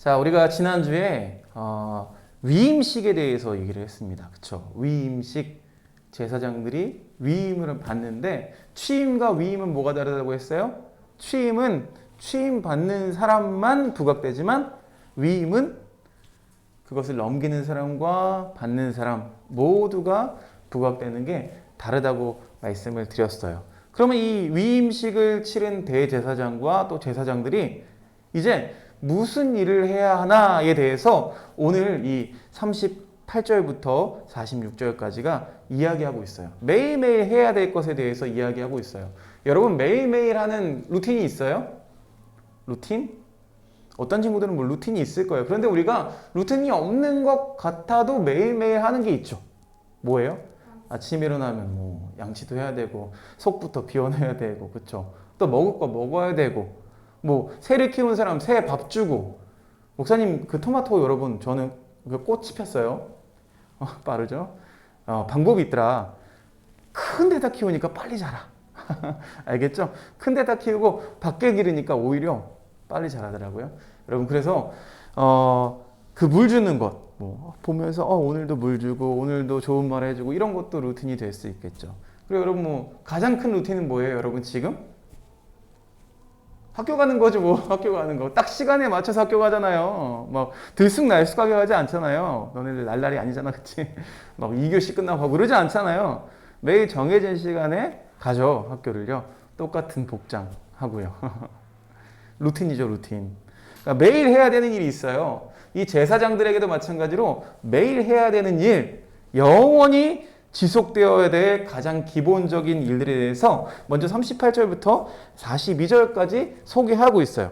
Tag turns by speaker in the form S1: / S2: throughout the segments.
S1: 자, 우리가 지난주에 위임식에 대해서 얘기를 했습니다. 그쵸? 위임식, 제사장들이 위임을 받는데 취임과 위임은 뭐가 다르다고 했어요? 취임은 취임 받는 사람만 부각되지만 위임은 그것을 넘기는 사람과 받는 사람 모두가 부각되는 게 다르다고 말씀을 드렸어요. 그러면 이 위임식을 치른 대제사장과 또 제사장들이 이제 무슨 일을 해야 하나에 대해서 오늘 이 38절부터 46절까지가 이야기하고 있어요. 매일매일 해야 될 것에 대해서 이야기하고 있어요. 여러분 매일매일 하는 루틴이 있어요? 루틴? 어떤 친구들은 뭐 루틴이 있을 거예요. 그런데 우리가 루틴이 없는 것 같아도 매일매일 하는 게 있죠. 뭐예요? 아침에 일어나면 뭐 양치도 해야 되고 속부터 비워내야 되고 그쵸? 또 먹을 거 먹어야 되고 뭐 새를 키운 사람 새 밥 주고 목사님 그 토마토 여러분 저는 그 꽃이 폈어요. 빠르죠? 방법이 있더라. 큰 데다 키우니까 빨리 자라. 알겠죠? 큰 데다 키우고 밖에 기르니까 오히려 빨리 자라더라고요. 여러분 그래서 그 물 주는 것 뭐 보면서 오늘도 물 주고 오늘도 좋은 말 해주고 이런 것도 루틴이 될 수 있겠죠. 그리고 여러분 뭐 가장 큰 루틴은 뭐예요? 여러분 지금 학교 가는 거죠. 뭐 학교 가는 거 딱 시간에 맞춰서 학교 가잖아요. 막 들쑥날쑥하게 가지 않잖아요. 너네들 날라리 아니잖아, 그치? 막 2교시 끝나고 가고 그러지 않잖아요. 매일 정해진 시간에 가죠, 학교를요. 똑같은 복장 하고요. 루틴이죠, 루틴. 그러니까 매일 해야 되는 일이 있어요. 이 제사장들에게도 마찬가지로 매일 해야 되는 일, 영원히 지속되어야 될 가장 기본적인 일들에 대해서 먼저 38절부터 42절까지 소개하고 있어요.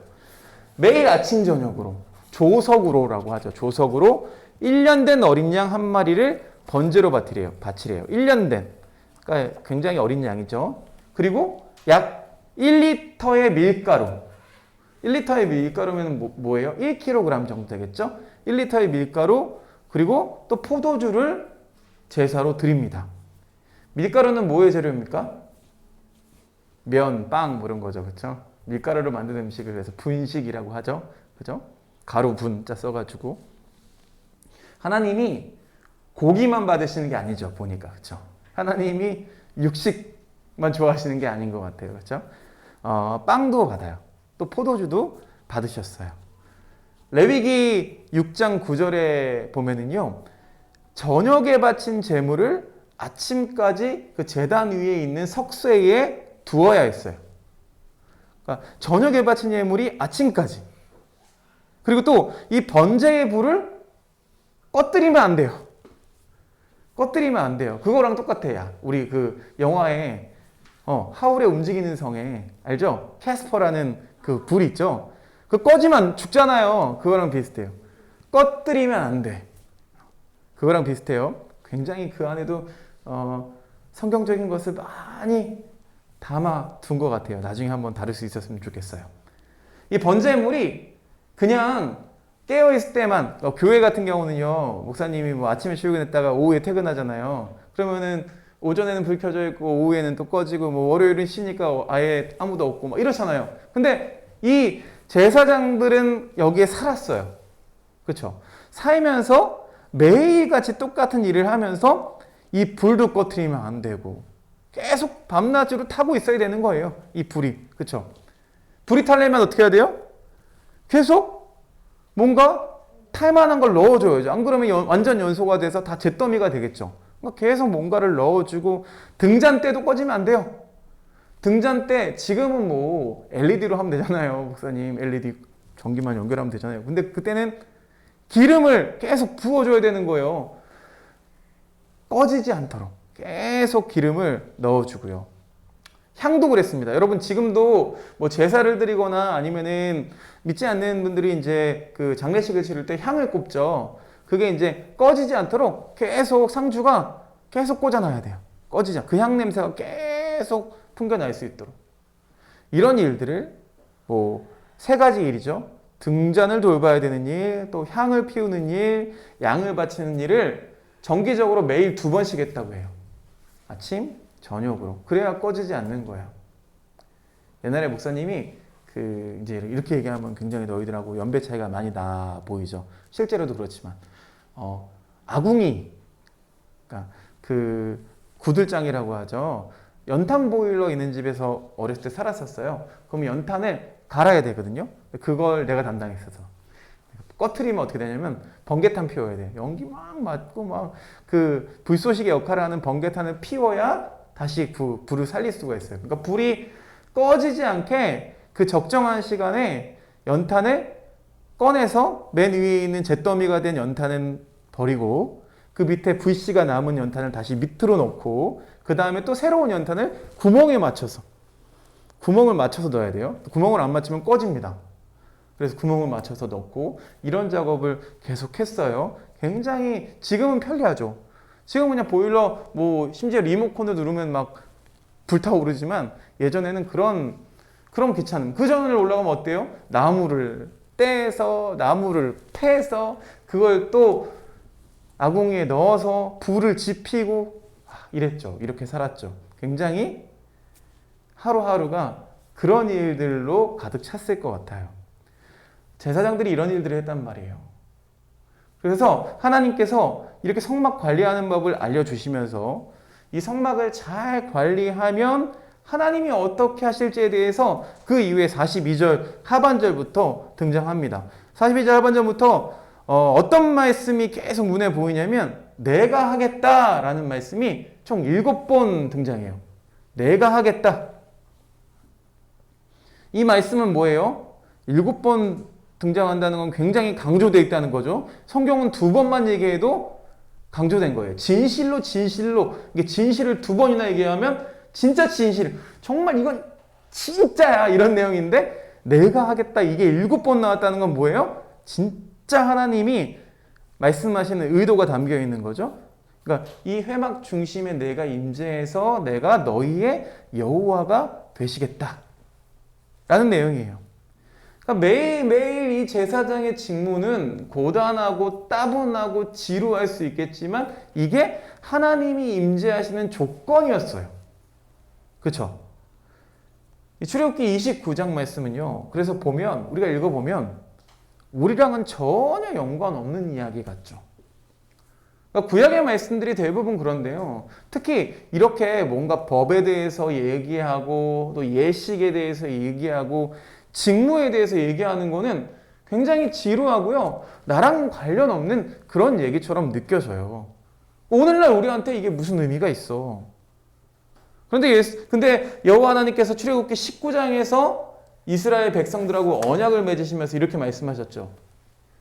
S1: 매일 아침 저녁으로 조석으로라고 하죠. 조석으로 1년 된 어린 양 한 마리를 번제로 바치래요. 1년 된. 그러니까 굉장히 어린 양이죠. 그리고 약 1리터의 밀가루. 1리터의 밀가루면 뭐예요? 1kg 정도 되겠죠? 1리터의 밀가루 그리고 또 포도주를 제사로 드립니다. 밀가루는 뭐의 재료입니까? 면, 빵 뭐 이런 거죠. 그렇죠? 밀가루로 만든 음식을 그래서 분식이라고 하죠. 그죠? 가루 분자 써가지고 하나님이 고기만 받으시는 게 아니죠. 보니까 그렇죠? 하나님이 육식만 좋아하시는 게 아닌 것 같아요. 그렇죠? 빵도 받아요. 또 포도주도 받으셨어요. 레위기 6장 9절에 보면은요. 저녁에 바친 제물을 아침까지 그 제단 위에 있는 석쇠에 두어야 했어요. 그러니까 저녁에 바친 제물이 아침까지. 그리고 또 이 번제의 불을 꺼뜨리면 안 돼요. 꺼뜨리면 안 돼요. 그거랑 똑같아요. 우리 그 영화에 하울의 움직이는 성에 알죠? 캐스퍼라는 그 불 있죠? 그 꺼지면 죽잖아요. 그거랑 비슷해요. 꺼뜨리면 안 돼. 그거랑 비슷해요. 굉장히 그 안에도 성경적인 것을 많이 담아 둔 것 같아요. 나중에 한번 다룰 수 있었으면 좋겠어요. 이 번제물이 그냥 깨어있을 때만 교회 같은 경우는요. 목사님이 뭐 아침에 출근했다가 오후에 퇴근하잖아요. 그러면은 오전에는 불 켜져 있고 오후에는 또 꺼지고 뭐 월요일은 쉬니까 아예 아무도 없고 막 이렇잖아요. 근데 이 제사장들은 여기에 살았어요. 그렇죠? 살면서 매일같이 똑같은 일을 하면서 이 불도 꺼트리면 안 되고 계속 밤낮으로 타고 있어야 되는 거예요. 이 불이. 그렇죠? 불이 타려면 어떻게 해야 돼요? 계속 뭔가 탈만한 걸 넣어줘야죠. 안 그러면 완전 연소가 돼서 다 잿더미가 되겠죠. 그러니까 계속 뭔가를 넣어주고 등잔 때도 꺼지면 안 돼요. 등잔 때 지금은 뭐 LED로 하면 되잖아요. 목사님 LED 전기만 연결하면 되잖아요. 근데 그때는 기름을 계속 부어줘야 되는 거예요. 꺼지지 않도록 계속 기름을 넣어주고요. 향도 그랬습니다. 여러분 지금도 뭐 제사를 드리거나 아니면은 믿지 않는 분들이 이제 그 장례식을 치를 때 향을 꼽죠. 그게 이제 꺼지지 않도록 계속 상주가 계속 꽂아놔야 돼요. 꺼지지 않고 그 향 냄새가 계속 풍겨날 수 있도록. 이런 일들을 뭐 세 가지 일이죠. 등잔을 돌봐야 되는 일, 또 향을 피우는 일, 양을 바치는 일을 정기적으로 매일 2번씩 했다고 해요. 아침, 저녁으로. 그래야 꺼지지 않는 거예요. 옛날에 목사님이 그 이제 이렇게 얘기하면 굉장히 너희들하고 연배 차이가 많이 나 보이죠. 실제로도 그렇지만 아궁이, 그러니까 그 구들장이라고 하죠. 연탄 보일러 있는 집에서 어렸을 때 살았었어요. 그럼 연탄을 갈아야 되거든요. 그걸 내가 담당했어서 꺼트리면 어떻게 되냐면 번개탄 피워야 돼. 연기 막 맞고 막 그 불쏘시개 역할을 하는 번개탄을 피워야 다시 불을 살릴 수가 있어요. 그러니까 불이 꺼지지 않게 그 적정한 시간에 연탄을 꺼내서 맨 위에 있는 잿더미가 된 연탄은 버리고 그 밑에 불씨가 남은 연탄을 다시 밑으로 놓고 그 다음에 또 새로운 연탄을 구멍을 맞춰서 넣어야 돼요. 구멍을 안 맞추면 꺼집니다. 그래서 구멍을 맞춰서 넣고 이런 작업을 계속 했어요. 굉장히 지금은 편리하죠. 지금 그냥 보일러 뭐 심지어 리모컨을 누르면 막 불타오르지만 예전에는 그런 귀찮음. 그 전을 올라가면 어때요? 나무를 떼서 나무를 패서 그걸 또 아궁이에 넣어서 불을 지피고 이랬죠. 이렇게 살았죠. 굉장히 하루하루가 그런 일들로 가득 찼을 것 같아요. 제사장들이 이런 일들을 했단 말이에요. 그래서 하나님께서 이렇게 성막 관리하는 법을 알려주시면서 이 성막을 잘 관리하면 하나님이 어떻게 하실지에 대해서 그 이후에 42절 하반절부터 등장합니다. 42절 하반절부터 어떤 말씀이 계속 눈에 보이냐면 내가 하겠다라는 말씀이 총 7번 등장해요. 내가 하겠다. 이 말씀은 뭐예요? 7번 등장한다는 건 굉장히 강조되어 있다는 거죠. 성경은 2번만 얘기해도 강조된 거예요. 진실로 이게 진실을 2번이나 얘기하면 진짜 진실, 정말 이건 진짜야 이런 내용인데 내가 하겠다 이게 7번 나왔다는 건 뭐예요? 진짜 하나님이 말씀하시는 의도가 담겨 있는 거죠. 그러니까 이 회막 중심에 내가 임재해서 내가 너희의 여호와가 되시겠다 라는 내용이에요. 그러니까 매일매일 이 제사장의 직무는 고단하고 따분하고 지루할 수 있겠지만 이게 하나님이 임재하시는 조건이었어요. 그렇죠? 출애굽기 29장 말씀은요. 그래서 보면 우리가 읽어보면 우리랑은 전혀 연관없는 이야기 같죠. 그러니까 구약의 말씀들이 대부분 그런데요. 특히 이렇게 뭔가 법에 대해서 얘기하고 또 예식에 대해서 얘기하고 직무에 대해서 얘기하는 거는 굉장히 지루하고요. 나랑 관련 없는 그런 얘기처럼 느껴져요. 오늘날 우리한테 이게 무슨 의미가 있어. 근데 여호와 하나님께서 출애굽기 19장에서 이스라엘 백성들하고 언약을 맺으시면서 이렇게 말씀하셨죠.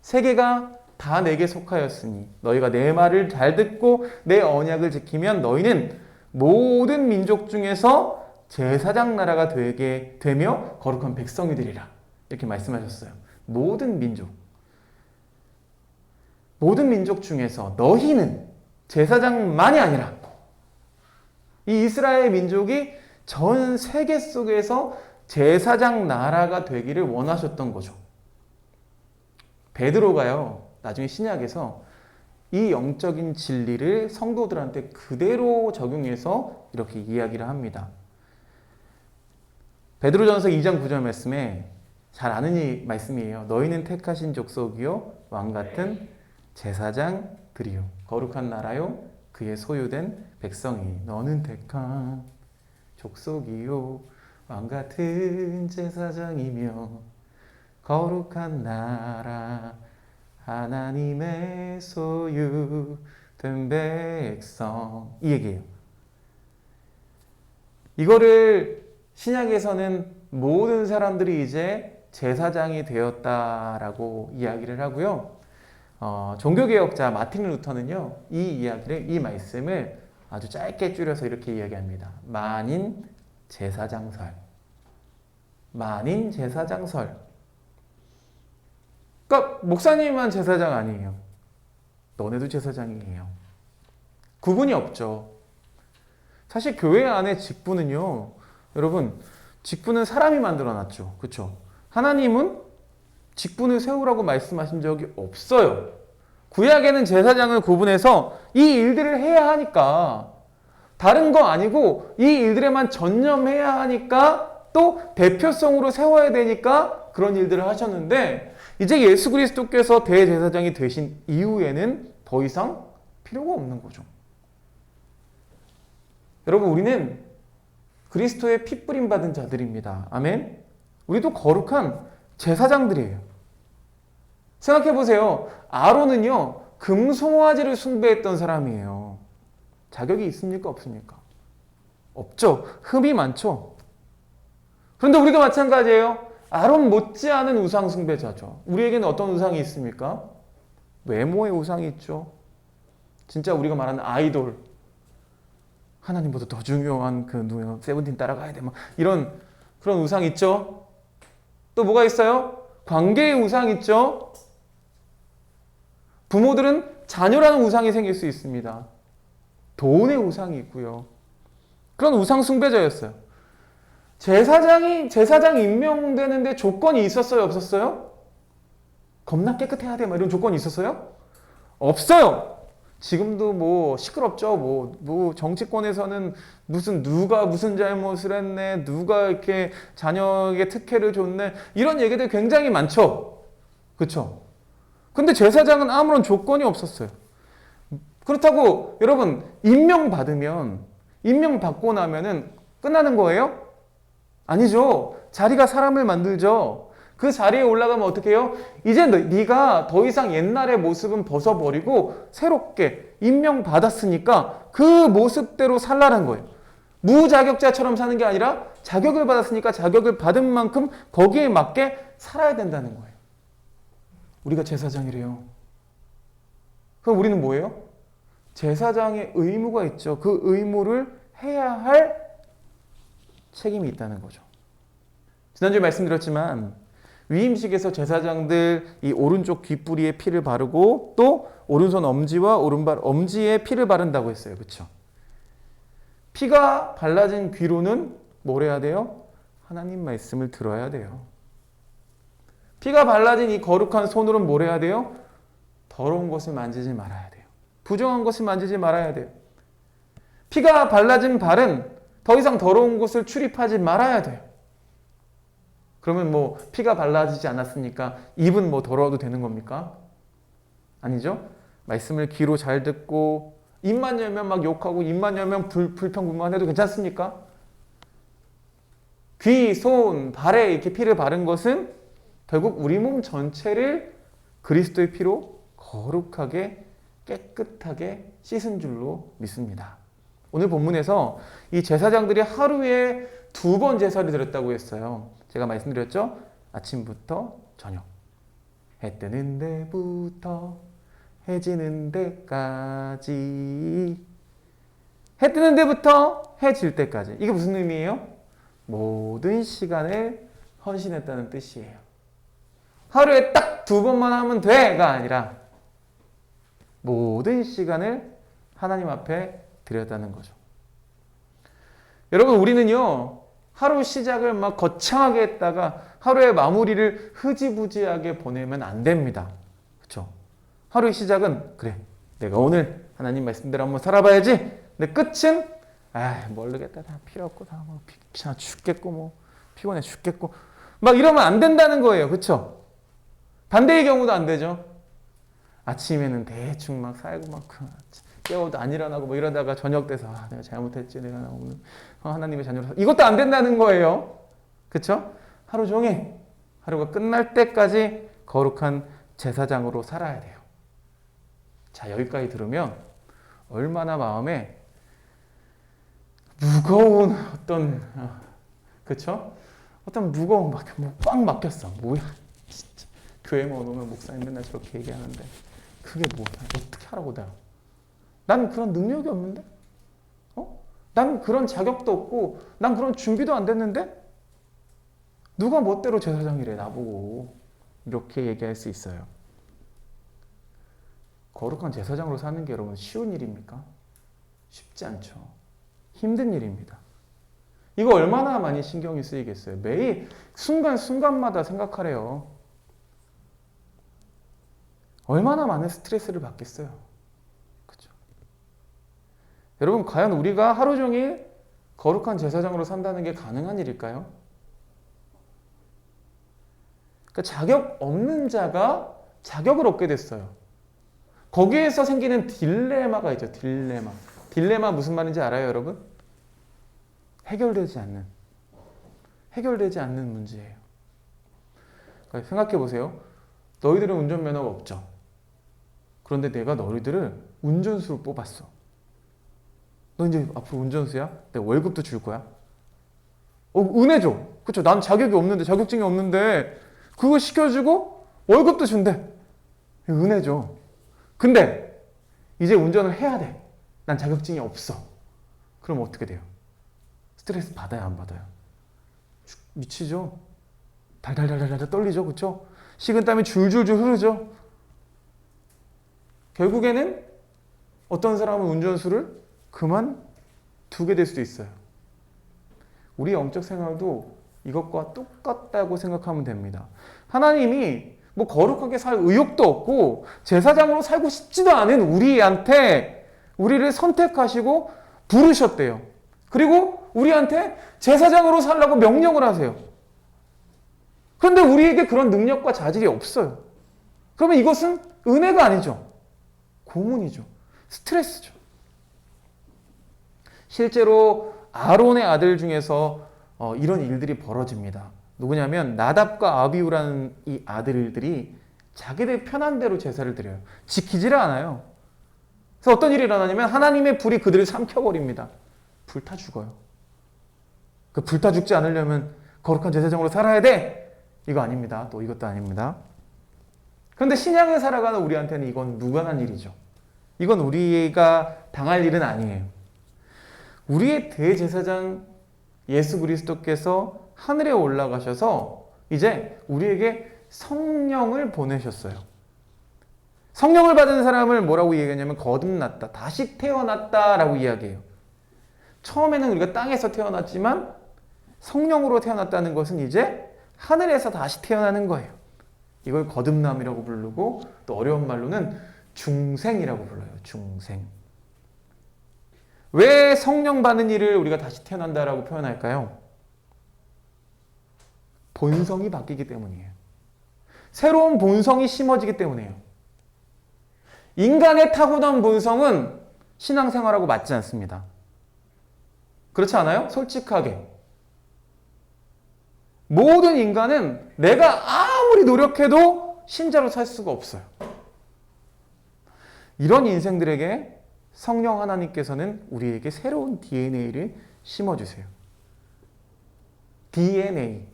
S1: 세계가 다 내게 속하였으니 너희가 내 말을 잘 듣고 내 언약을 지키면 너희는 모든 민족 중에서 제사장 나라가 되며 거룩한 백성이 되리라. 이렇게 말씀하셨어요. 모든 민족 중에서 너희는 제사장만이 아니라 이 이스라엘 민족이 전 세계 속에서 제사장 나라가 되기를 원하셨던 거죠. 베드로가요, 나중에 신약에서 이 영적인 진리를 성도들한테 그대로 적용해서 이렇게 이야기를 합니다. 베드로전서 2장 9절 말씀에 잘 아는 이 말씀이에요. 너희는 택하신 족속이요 왕같은 제사장들이요 거룩한 나라요 그의 소유된 백성이 너는 택한 족속이요 왕같은 제사장이며 거룩한 나라 하나님의 소유된 백성 이 얘기예요. 이거를 신약에서는 모든 사람들이 이제 제사장이 되었다라고 이야기를 하고요. 종교개혁자 마틴 루터는요, 이 말씀을 아주 짧게 줄여서 이렇게 이야기합니다. 만인 제사장설. 만인 제사장설. 그러니까 목사님만 제사장 아니에요. 너네도 제사장이에요. 구분이 없죠. 사실 교회 안에 직분은요, 여러분, 직분은 사람이 만들어놨죠. 그렇죠? 하나님은 직분을 세우라고 말씀하신 적이 없어요. 구약에는 제사장을 구분해서 이 일들을 해야 하니까 다른 거 아니고 이 일들에만 전념해야 하니까 또 대표성으로 세워야 되니까 그런 일들을 하셨는데 이제 예수 그리스도께서 대제사장이 되신 이후에는 더 이상 필요가 없는 거죠. 여러분, 우리는 그리스도의 피 뿌림 받은 자들입니다. 아멘. 우리도 거룩한 제사장들이에요. 생각해 보세요. 아론은요, 금송아지를 숭배했던 사람이에요. 자격이 있습니까? 없습니까? 없죠. 흠이 많죠. 그런데 우리가 마찬가지예요. 아론 못지않은 우상 숭배자죠. 우리에게는 어떤 우상이 있습니까? 외모의 우상이 있죠. 진짜 우리가 말하는 아이돌. 하나님보다 더 중요한 그 누구 세븐틴 따라가야 돼. 막 이런 그런 우상 있죠. 또 뭐가 있어요? 관계의 우상 있죠. 부모들은 자녀라는 우상이 생길 수 있습니다. 돈의 우상이 있고요. 그런 우상 숭배자였어요. 제사장 임명되는데 조건이 있었어요? 없었어요? 겁나 깨끗해야 돼. 막 이런 조건이 있었어요? 없어요. 지금도 뭐 시끄럽죠. 뭐 정치권에서는 누가 무슨 잘못을 했네, 누가 이렇게 자녀에게 특혜를 줬네, 이런 얘기들 굉장히 많죠. 그렇죠? 근데 제사장은 아무런 조건이 없었어요. 그렇다고 여러분 임명받고 나면은 끝나는 거예요? 아니죠. 자리가 사람을 만들죠. 그 자리에 올라가면 어떻게 해요? 이제 네가 더 이상 옛날의 모습은 벗어버리고 새롭게 임명받았으니까 그 모습대로 살라는 거예요. 무자격자처럼 사는 게 아니라 자격을 받았으니까 자격을 받은 만큼 거기에 맞게 살아야 된다는 거예요. 우리가 제사장이래요. 그럼 우리는 뭐예요? 제사장의 의무가 있죠. 그 의무를 해야 할 책임이 있다는 거죠. 지난주에 말씀드렸지만 위임식에서 제사장들 이 오른쪽 귓부리에 피를 바르고 또 오른손 엄지와 오른발 엄지에 피를 바른다고 했어요. 그렇죠? 피가 발라진 귀로는 뭘 해야 돼요? 하나님 말씀을 들어야 돼요. 피가 발라진 이 거룩한 손으로는 뭘 해야 돼요? 더러운 것을 만지지 말아야 돼요. 부정한 것을 만지지 말아야 돼요. 피가 발라진 발은 더 이상 더러운 곳을 출입하지 말아야 돼요. 그러면 뭐 피가 발라지지 않았으니까 입은 뭐 더러워도 되는 겁니까? 아니죠. 말씀을 귀로 잘 듣고 입만 열면 막 욕하고 입만 열면 불평불만 해도 괜찮습니까? 귀, 손, 발에 이렇게 피를 바른 것은 결국 우리 몸 전체를 그리스도의 피로 거룩하게 깨끗하게 씻은 줄로 믿습니다. 오늘 본문에서 이 제사장들이 하루에 2번 제사를 드렸다고 했어요. 제가 말씀드렸죠? 아침부터 저녁. 해 뜨는 데부터 해 지는 데까지. 해 뜨는 데부터 해 질 때까지. 이게 무슨 의미예요? 모든 시간을 헌신했다는 뜻이에요. 하루에 딱 2번만 하면 돼가 아니라 모든 시간을 하나님 앞에 드렸다는 거죠. 여러분, 우리는요, 하루 시작을 막 거창하게 했다가 하루의 마무리를 흐지부지하게 보내면 안 됩니다. 그렇죠? 하루의 시작은 그래, 내가 오늘 하나님 말씀대로 한번 살아봐야지. 근데 끝은 모르겠다, 다 필요 없고 다 뭐 귀찮아 죽겠고 뭐 피곤해 죽겠고 막 이러면 안 된다는 거예요. 그렇죠? 반대의 경우도 안 되죠. 아침에는 대충 막 살고 막 깨워도 안 일어나고 뭐 이러다가 저녁 돼서 내가 잘못했지, 내가 오늘 하나님의 자녀로서 이것도 안 된다는 거예요. 그렇죠? 하루 종일 하루가 끝날 때까지 거룩한 제사장으로 살아야 돼요. 자, 여기까지 들으면 얼마나 마음에 무거운 어떤 그렇죠? 어떤 무거운 꽉 막혔어. 뭐야 진짜 교회만 오면 목사님 맨날 저렇게 얘기하는데 그게 뭐야? 어떻게 하라고 내가? 난 그런 능력이 없는데? 난 그런 자격도 없고 난 그런 준비도 안 됐는데? 누가 멋대로 제사장이래 나보고. 이렇게 얘기할 수 있어요. 거룩한 제사장으로 사는 게 여러분 쉬운 일입니까? 쉽지 않죠. 힘든 일입니다. 이거 얼마나 많이 신경이 쓰이겠어요. 매일 순간순간마다 생각하래요. 얼마나 많은 스트레스를 받겠어요. 그렇죠? 여러분, 과연 우리가 하루 종일 거룩한 제사장으로 산다는 게 가능한 일일까요? 그러니까 자격 없는 자가 자격을 얻게 됐어요. 거기에서 생기는 딜레마가 있죠. 딜레마 무슨 말인지 알아요, 여러분? 해결되지 않는 문제예요. 그러니까 생각해 보세요. 너희들은 운전면허가 없죠. 그런데 내가 너희들을 운전수로 뽑았어. 너 이제 앞으로 운전수야? 내가 월급도 줄 거야. 은혜 줘. 그쵸? 난 자격이 없는데, 자격증이 없는데 그거 시켜주고 월급도 준대. 은혜 줘. 근데 이제 운전을 해야 돼. 난 자격증이 없어. 그럼 어떻게 돼요? 스트레스 받아요, 안 받아요? 미치죠? 달달달달 떨리죠, 그쵸? 식은땀이 줄줄줄 흐르죠? 결국에는 어떤 사람은 운전수를 그만두게 될 수도 있어요. 우리 영적 생활도 이것과 똑같다고 생각하면 됩니다. 하나님이 뭐 거룩하게 살 의욕도 없고 제사장으로 살고 싶지도 않은 우리한테 우리를 선택하시고 부르셨대요. 그리고 우리한테 제사장으로 살라고 명령을 하세요. 그런데 우리에게 그런 능력과 자질이 없어요. 그러면 이것은 은혜가 아니죠. 고문이죠. 스트레스죠. 실제로 아론의 아들 중에서 이런 일들이 벌어집니다. 누구냐면 나답과 아비후라는 이 아들들이 자기들 편한 대로 제사를 드려요. 지키지를 않아요. 그래서 어떤 일이 일어나냐면 하나님의 불이 그들을 삼켜버립니다. 불타 죽어요. 그 불타 죽지 않으려면 거룩한 제사장으로 살아야 돼. 이거 아닙니다. 또 이것도 아닙니다. 그런데 신약을 살아가는 우리한테는 이건 무관한 일이죠. 이건 우리가 당할 일은 아니에요. 우리의 대제사장 예수 그리스도께서 하늘에 올라가셔서 이제 우리에게 성령을 보내셨어요. 성령을 받은 사람을 뭐라고 얘기하냐면 거듭났다, 다시 태어났다라고 이야기해요. 처음에는 우리가 땅에서 태어났지만 성령으로 태어났다는 것은 이제 하늘에서 다시 태어나는 거예요. 이걸 거듭남이라고 부르고 또 어려운 말로는 중생이라고 불러요. 중생. 왜 성령 받는 일을 우리가 다시 태어난다라고 표현할까요? 본성이 바뀌기 때문이에요. 새로운 본성이 심어지기 때문이에요. 인간의 타고난 본성은 신앙생활하고 맞지 않습니다. 그렇지 않아요? 솔직하게. 모든 인간은 내가 아무리 노력해도 신자로 살 수가 없어요. 이런 인생들에게 성령 하나님께서는 우리에게 새로운 DNA를 심어주세요. DNA는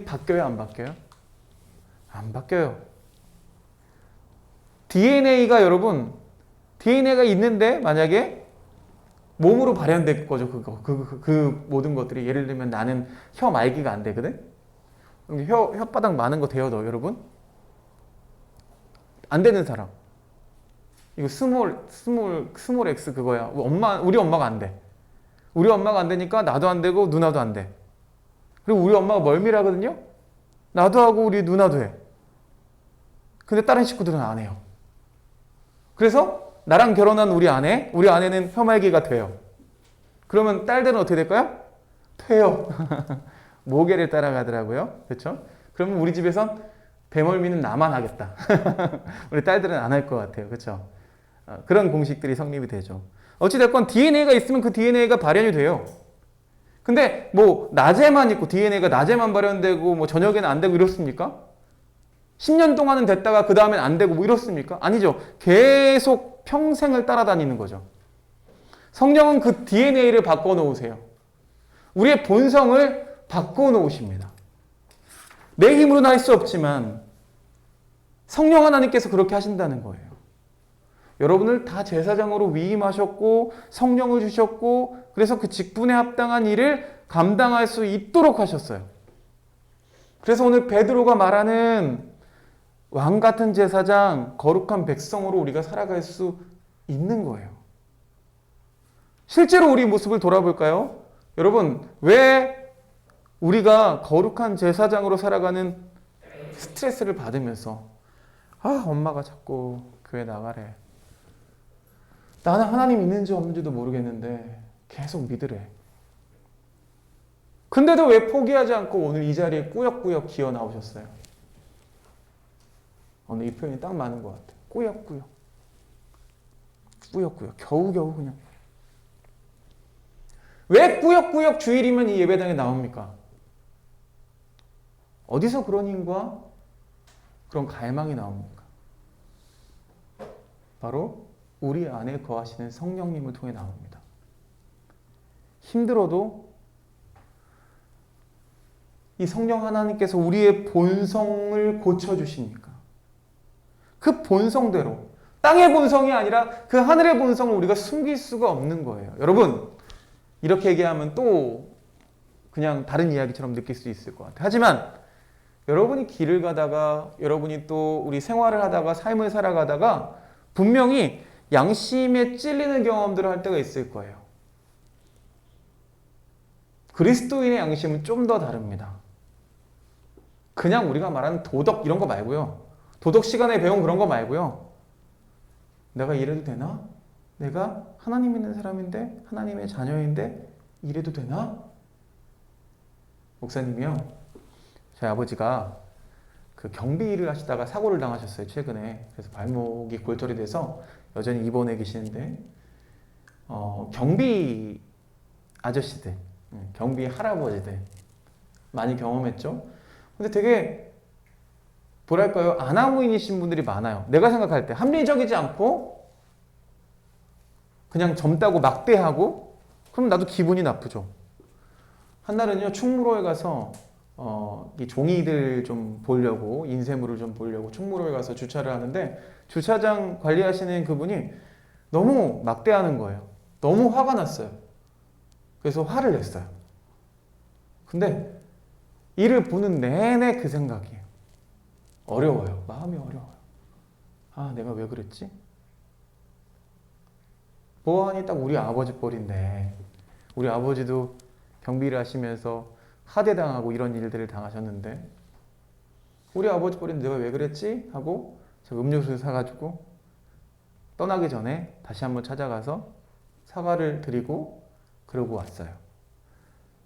S1: 바뀌어요, 안 바뀌어요? 안 바뀌어요. DNA가 있는데 만약에 몸으로 발현될 거죠. 그 모든 것들이. 예를 들면 나는 혀 말기가 안 되거든? 혓바닥 많은 거 돼요, 너 여러분? 안 되는 사람. 이거 스몰 X 그거야. 우리 엄마가 안 돼. 우리 엄마가 안 되니까 나도 안 되고 누나도 안 돼. 그리고 우리 엄마가 멀미하거든요? 나도 하고 우리 누나도 해. 근데 다른 식구들은 안 해요. 그래서 나랑 결혼한 우리 아내는 혀말기가 돼요. 그러면 딸들은 어떻게 될까요? 돼요. 모계를 따라가더라고요. 그렇죠? 그러면 우리 집에선 배멀미는 나만 하겠다. 우리 딸들은 안 할 것 같아요. 그렇죠? 그런 공식들이 성립이 되죠. 어찌됐건 DNA가 있으면 그 DNA가 발현이 돼요. 근데 뭐 낮에만 있고 DNA가 낮에만 발현되고 뭐 저녁에는 안 되고 이렇습니까? 10년 동안은 됐다가 그 다음엔 안 되고 뭐 이렇습니까? 아니죠. 계속 평생을 따라다니는 거죠. 성령은 그 DNA를 바꿔놓으세요. 우리의 본성을 바꿔놓으십니다. 내 힘으로는 할 수 없지만 성령 하나님께서 그렇게 하신다는 거예요. 여러분을 다 제사장으로 위임하셨고 성령을 주셨고 그래서 그 직분에 합당한 일을 감당할 수 있도록 하셨어요. 그래서 오늘 베드로가 말하는 왕 같은 제사장, 거룩한 백성으로 우리가 살아갈 수 있는 거예요. 실제로 우리 모습을 돌아볼까요? 여러분, 왜 우리가 거룩한 제사장으로 살아가는 스트레스를 받으면서 엄마가 자꾸 교회 나가래. 나는 하나님 있는지 없는지도 모르겠는데 계속 믿으래. 근데도 왜 포기하지 않고 오늘 이 자리에 꾸역꾸역 기어 나오셨어요? 오늘 이 표현이 딱 맞는 것 같아요. 꾸역꾸역. 꾸역꾸역. 겨우겨우 그냥. 왜 꾸역꾸역 주일이면 이 예배당에 나옵니까? 어디서 그런 힘과 그런 갈망이 나옵니까? 바로 우리 안에 거하시는 성령님을 통해 나옵니다. 힘들어도 이 성령 하나님께서 우리의 본성을 고쳐주시니까 그 본성대로, 땅의 본성이 아니라 그 하늘의 본성을 우리가 숨길 수가 없는 거예요. 여러분, 이렇게 얘기하면 또 그냥 다른 이야기처럼 느낄 수 있을 것 같아요. 하지만 여러분이 길을 가다가, 여러분이 또 우리 생활을 하다가, 삶을 살아가다가 분명히 양심에 찔리는 경험들을 할 때가 있을 거예요. 그리스도인의 양심은 좀 더 다릅니다. 그냥 우리가 말하는 도덕 이런 거 말고요. 도덕 시간에 배운 그런 거 말고요. 내가 이래도 되나? 내가 하나님 믿는 사람인데, 하나님의 자녀인데 이래도 되나? 목사님이요, 저희 아버지가 그 경비 일을 하시다가 사고를 당하셨어요, 최근에. 그래서 발목이 골절이 돼서 여전히 입원해 계시는데, 경비 아저씨들, 경비 할아버지들 많이 경험했죠. 근데 되게 뭐랄까요, 아나무인이신 분들이 많아요. 내가 생각할 때 합리적이지 않고 그냥 젊다고 막대하고, 그럼 나도 기분이 나쁘죠. 한날은요, 충무로에 가서 이 종이들 좀 보려고, 인쇄물을 좀 보려고 충무로에 가서 주차를 하는데, 주차장 관리하시는 그분이 너무 막대하는 거예요. 너무 화가 났어요. 그래서 화를 냈어요. 근데 이를 보는 내내 그 생각이에요. 어려워요. 마음이 어려워요. 아, 내가 왜 그랬지? 보아하니 딱 우리 아버지 뻘인데, 우리 아버지도 경비를 하시면서 하대당하고 이런 일들을 당하셨는데, 우리 아버지 뻘인데 내가 왜 그랬지? 하고 제가 음료수를 사가지고 떠나기 전에 다시 한번 찾아가서 사과를 드리고 그러고 왔어요.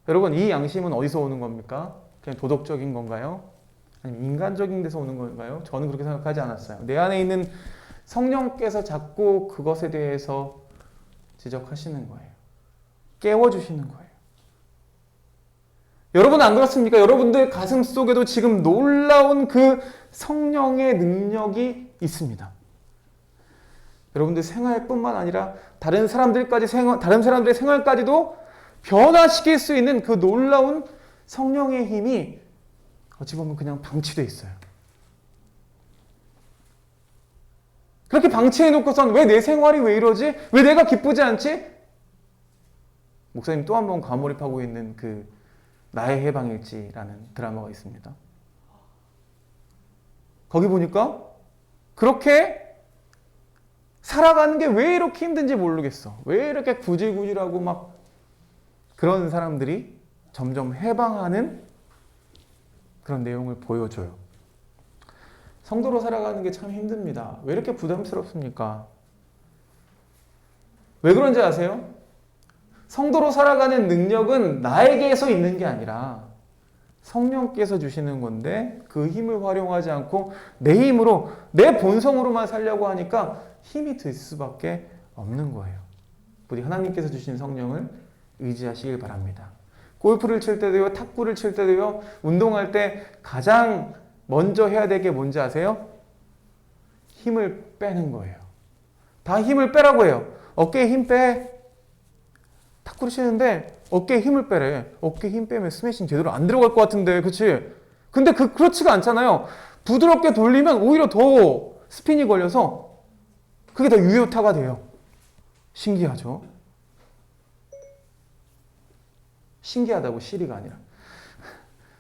S1: 여러분, 이 양심은 어디서 오는 겁니까? 그냥 도덕적인 건가요? 아니면 인간적인 데서 오는 건가요? 저는 그렇게 생각하지 않았어요. 내 안에 있는 성령께서 자꾸 그것에 대해서 지적하시는 거예요. 깨워주시는 거예요. 여러분 안 그렇습니까? 여러분들 가슴 속에도 지금 놀라운 그 성령의 능력이 있습니다. 여러분들 생활뿐만 아니라 다른 사람들의 생활까지도 변화시킬 수 있는 그 놀라운 성령의 힘이 어찌 보면 그냥 방치되어 있어요. 그렇게 방치해 놓고선 왜 내 생활이 왜 이러지? 왜 내가 기쁘지 않지? 목사님 또 한 번 과몰입하고 있는 그 나의 해방일지라는 드라마가 있습니다. 거기 보니까 그렇게 살아가는 게 왜 이렇게 힘든지 모르겠어. 왜 이렇게 구질구질하고 막 그런 사람들이 점점 해방하는 그런 내용을 보여줘요. 성도로 살아가는 게 참 힘듭니다. 왜 이렇게 부담스럽습니까? 왜 그런지 아세요? 성도로 살아가는 능력은 나에게서 있는 게 아니라 성령께서 주시는 건데, 그 힘을 활용하지 않고 내 힘으로, 내 본성으로만 살려고 하니까 힘이 들 수밖에 없는 거예요. 부디 하나님께서 주신 성령을 의지하시길 바랍니다. 골프를 칠 때도요, 탁구를 칠 때도요, 운동할 때 가장 먼저 해야 될 게 뭔지 아세요? 힘을 빼는 거예요. 다 힘을 빼라고 해요. 어깨에 힘 빼. 탁구를 치는데 어깨에 힘을 빼래. 어깨에 힘 빼면 스매싱 제대로 안 들어갈 것 같은데, 그치? 근데 그렇지가 않잖아요. 부드럽게 돌리면 오히려 더 스핀이 걸려서 그게 더 유효타가 돼요. 신기하죠? 신기하다고, 시리가 아니라.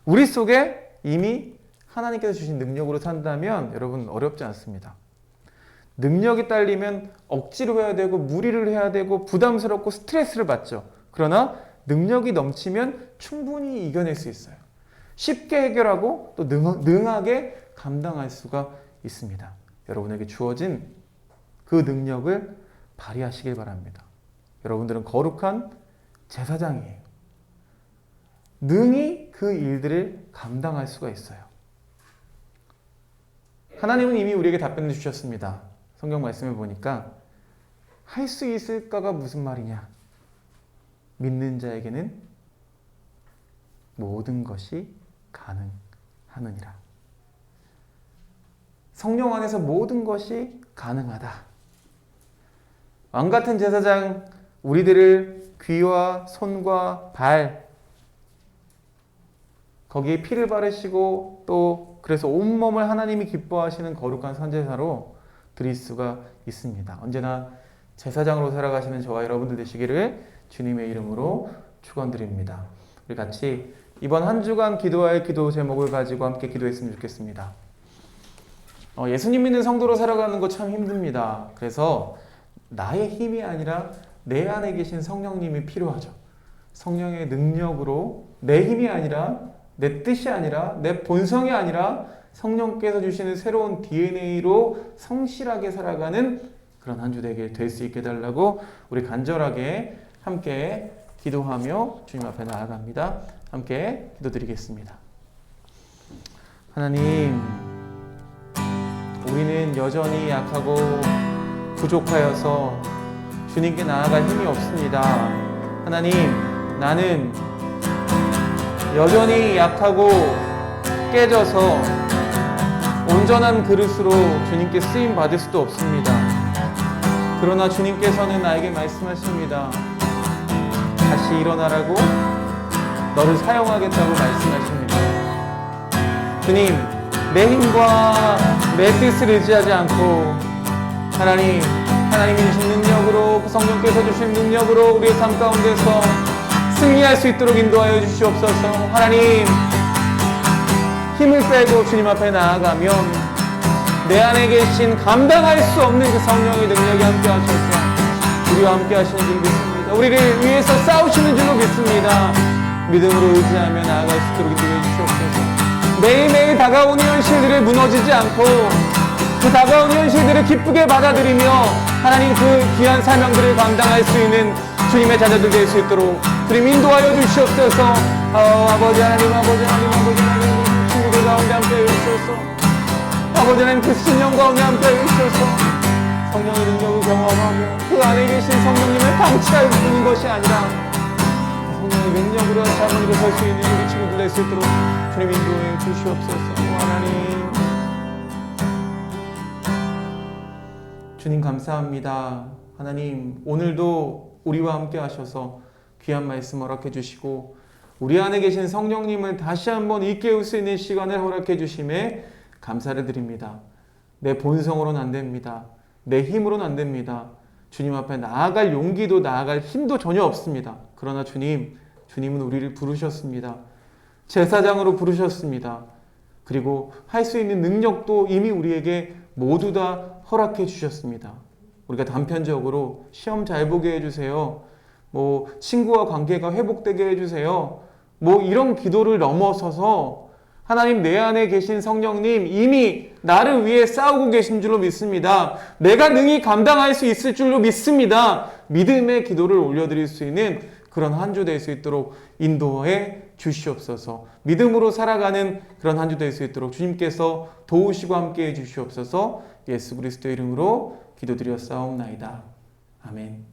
S1: 우리 속에 이미 하나님께서 주신 능력으로 산다면 여러분 어렵지 않습니다. 능력이 딸리면 억지로 해야 되고 무리를 해야 되고 부담스럽고 스트레스를 받죠. 그러나 능력이 넘치면 충분히 이겨낼 수 있어요. 쉽게 해결하고 또 능하게 감당할 수가 있습니다. 여러분에게 주어진 그 능력을 발휘하시길 바랍니다. 여러분들은 거룩한 제사장이에요. 능히 그 일들을 감당할 수가 있어요. 하나님은 이미 우리에게 답변을 주셨습니다. 성경 말씀을 보니까 할 수 있을까가 무슨 말이냐? 믿는 자에게는 모든 것이 가능하느니라. 성령 안에서 모든 것이 가능하다. 왕같은 제사장 우리들을 귀와 손과 발 거기에 피를 바르시고 또 그래서 온몸을 하나님이 기뻐하시는 거룩한 선제사로 드릴 수가 있습니다. 언제나 제사장으로 살아가시는 저와 여러분들 되시기를 주님의 이름으로 축원드립니다. 우리 같이 이번 한 주간 기도할 기도 제목을 가지고 함께 기도했으면 좋겠습니다. 예수님 믿는 성도로 살아가는 거 참 힘듭니다. 그래서 나의 힘이 아니라 내 안에 계신 성령님이 필요하죠. 성령의 능력으로 내 힘이 아니라 내 뜻이 아니라 내 본성이 아니라 성령께서 주시는 새로운 DNA로 성실하게 살아가는 그런 한 주 되게 될 수 있게 해달라고 우리 간절하게 함께 기도하며 주님 앞에 나아갑니다. 함께 기도드리겠습니다. 하나님, 우리는 여전히 약하고 부족하여서 주님께 나아갈 힘이 없습니다. 하나님, 나는 여전히 약하고 깨져서 온전한 그릇으로 주님께 쓰임 받을 수도 없습니다. 그러나 주님께서는 나에게 말씀하십니다. 다시 일어나라고 너를 사용하겠다고 말씀하십니다. 주님, 내 힘과 내 뜻을 의지하지 않고 하나님이 주신 능력으로 그 성령께서 주신 능력으로 우리의 삶 가운데서 승리할 수 있도록 인도하여 주시옵소서. 하나님, 힘을 빼고 주님 앞에 나아가면 내 안에 계신 감당할 수 없는 그 성령의 능력이 함께 하셔서 우리와 함께 하시는 줄 믿습니다. 우리를 위해서 싸우시는 줄로 믿습니다. 믿음으로 의지하며 나아갈 수 있도록 인도해 주시옵소서. 매일매일 다가오는 현실들을 무너지지 않고 그 다가오는 현실들을 기쁘게 받아들이며 하나님 그 귀한 사명들을 감당할 수 있는 주님의 자녀들 될 수 있도록 주님 인도하여 주시옵소서. 아버지 하나님, 아버지 하나님, 아버지 하나님, 친구들 가운데 함께 해주셔서 아버지 하나님 그 신령 가운데 함께 해주셔서 성령의 능력을 경험하며 그 안에 계신 성령님을 방치할 뿐인 것이 아니라 성령의 능력으로 다시 한번 일어설 수 있는 우리 친구들 될 수 있도록 주님 인도해 주시옵소서. 하나님, 주님 감사합니다. 하나님, 오늘도 우리와 함께 하셔서 귀한 말씀 허락해 주시고 우리 안에 계신 성령님을 다시 한번 일깨울 수 있는 시간을 허락해 주심에 감사를 드립니다. 내 본성으로는 안 됩니다. 내 힘으로는 안 됩니다. 주님 앞에 나아갈 용기도 나아갈 힘도 전혀 없습니다. 그러나 주님은 우리를 부르셨습니다. 제사장으로 부르셨습니다. 그리고 할 수 있는 능력도 이미 우리에게 모두 다 허락해 주셨습니다. 우리가 단편적으로 시험 잘 보게 해주세요. 친구와 관계가 회복되게 해주세요. 이런 기도를 넘어서서 하나님 내 안에 계신 성령님 이미 나를 위해 싸우고 계신 줄로 믿습니다. 내가 능히 감당할 수 있을 줄로 믿습니다. 믿음의 기도를 올려드릴 수 있는 그런 한 주 될 수 있도록 인도해 주시옵소서. 믿음으로 살아가는 그런 한 주 될 수 있도록 주님께서 도우시고 함께해 주시옵소서. 예수 그리스도의 이름으로 기도드렸사옵나이다. 아멘.